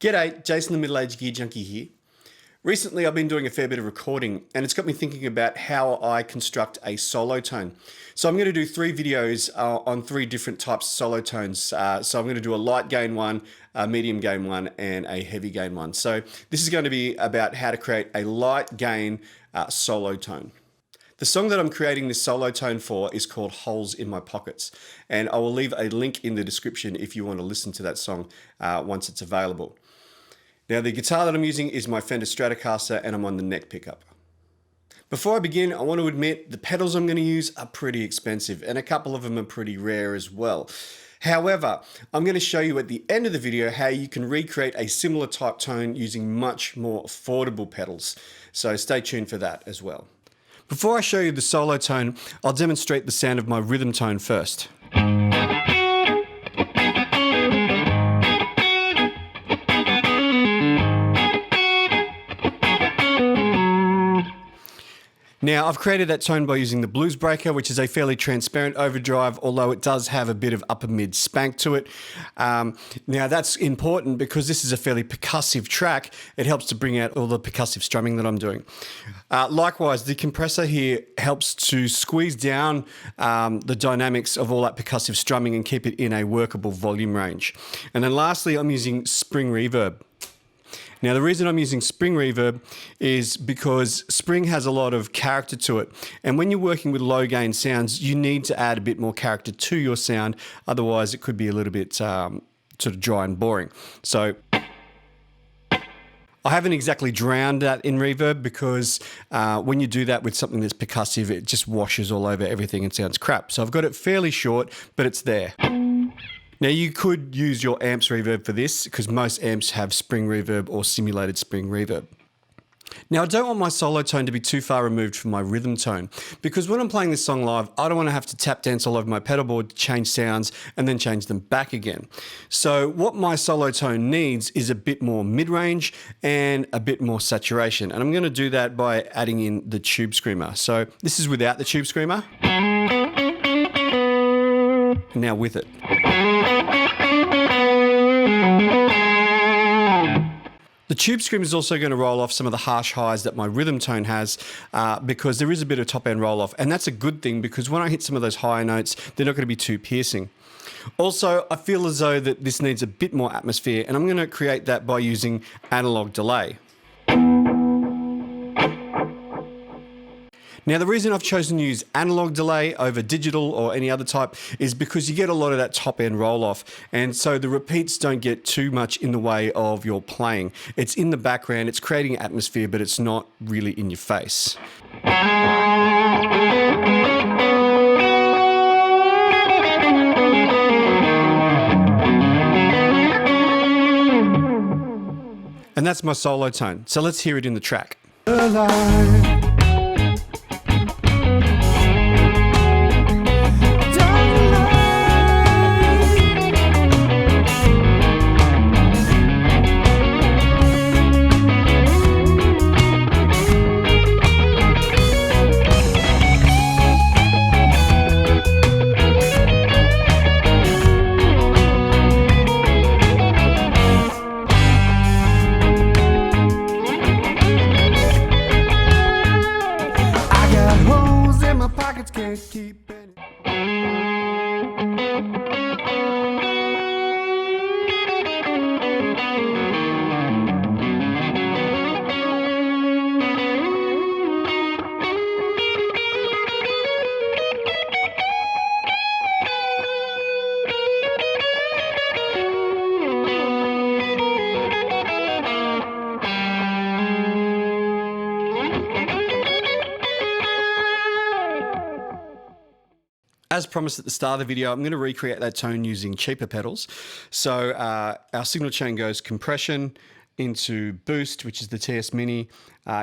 G'day, Jason the Middle-Aged Gear Junkie here. Recently I've been doing a fair bit of recording and it's got me thinking about how I construct a solo tone. So I'm going to do 3 videos on 3 different types of solo tones. So I'm going to do a light gain one, a medium gain one and a heavy gain one. So this is going to be about how to create a light gain solo tone. The song that I'm creating this solo tone for is called Holes in My Pockets, and I will leave a link in the description if you want to listen to that song once it's available. Now the guitar that I'm using is my Fender Stratocaster and I'm on the neck pickup. Before I begin, I want to admit the pedals I'm going to use are pretty expensive and a couple of them are pretty rare as well. However, I'm going to show you at the end of the video how you can recreate a similar type tone using much more affordable pedals. So stay tuned for that as well. Before I show you the solo tone, I'll demonstrate the sound of my rhythm tone first. Now I've created that tone by using the Blues Breaker, which is a fairly transparent overdrive, although it does have a bit of upper mid spank to it. Now that's important because this is a fairly percussive track. It helps to bring out all the percussive strumming that I'm doing. Likewise, the compressor here helps to squeeze down the dynamics of all that percussive strumming and keep it in a workable volume range. And then lastly, I'm using Spring Reverb. Now the reason I'm using Spring Reverb is because Spring has a lot of character to it, and when you're working with low gain sounds you need to add a bit more character to your sound, otherwise it could be a little bit sort of dry and boring. So I haven't exactly drowned that in reverb because when you do that with something that's percussive it just washes all over everything and sounds crap. So I've got it fairly short, but it's there. Now you could use your amp's reverb for this because most amps have Spring Reverb or simulated Spring Reverb. Now I don't want my solo tone to be too far removed from my rhythm tone because when I'm playing this song live I don't want to have to tap dance all over my pedal board to change sounds and then change them back again. So what my solo tone needs is a bit more mid-range and a bit more saturation, and I'm going to do that by adding in the Tube Screamer. So this is without the Tube Screamer. Now with it. The Tube Screamer is also going to roll off some of the harsh highs that my rhythm tone has because there is a bit of top end roll off, and that's a good thing because when I hit some of those higher notes they're not going to be too piercing. Also, I feel as though that this needs a bit more atmosphere, and I'm going to create that by using analog delay. Now the reason I've chosen to use analog delay over digital or any other type is because you get a lot of that top end roll off, and so the repeats don't get too much in the way of your playing. It's in the background, it's creating atmosphere, but it's not really in your face. And that's my solo tone, so let's hear it in the track. Can't keep it. As promised at the start of the video, I'm going to recreate that tone using cheaper pedals. So our signal chain goes compression into boost, which is the TS Mini,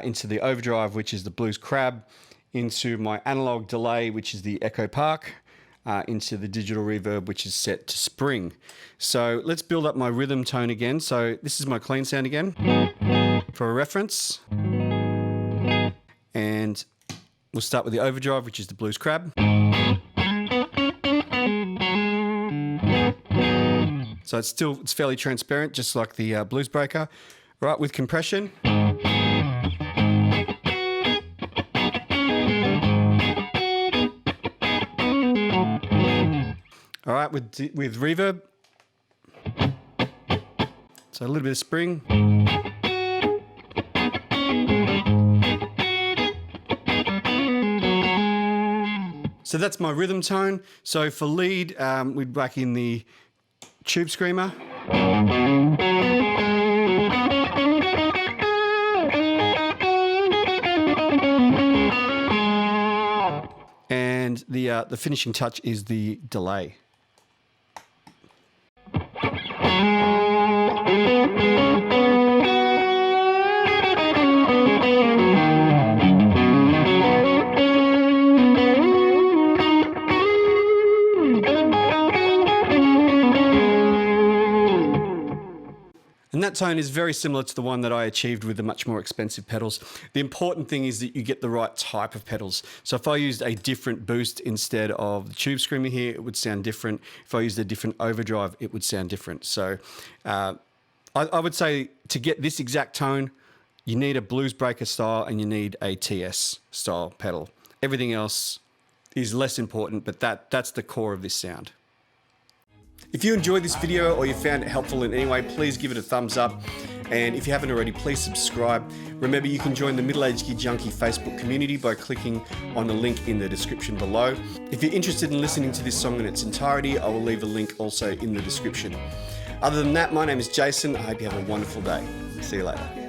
into the overdrive, which is the Blues Crab, into my analog delay, which is the Echo Park, into the digital reverb, which is set to Spring. So let's build up my rhythm tone again. So this is my clean sound again for a reference. And we'll start with the overdrive, which is the Blues Crab. So it's fairly transparent, just like the Blues Breaker. Right, with compression. All right, with reverb. So a little bit of spring. So that's my rhythm tone. So for lead, we'd whack in the Tube Screamer. And the finishing touch is the delay. And that tone is very similar to the one that I achieved with the much more expensive pedals. The important thing is that you get the right type of pedals. So if I used a different boost instead of the Tube Screamer here, it would sound different. If I used a different overdrive, it would sound different. So I would say to get this exact tone, you need a Blues Breaker style and you need a TS style pedal. Everything else is less important, but that's the core of this sound. If you enjoyed this video or you found it helpful in any way, please give it a thumbs up. And if you haven't already, please subscribe. Remember, you can join the Middle Aged Gear Junkie Facebook community by clicking on the link in the description below. If you're interested in listening to this song in its entirety, I will leave a link also in the description. Other than that, my name is Jason. I hope you have a wonderful day. See you later.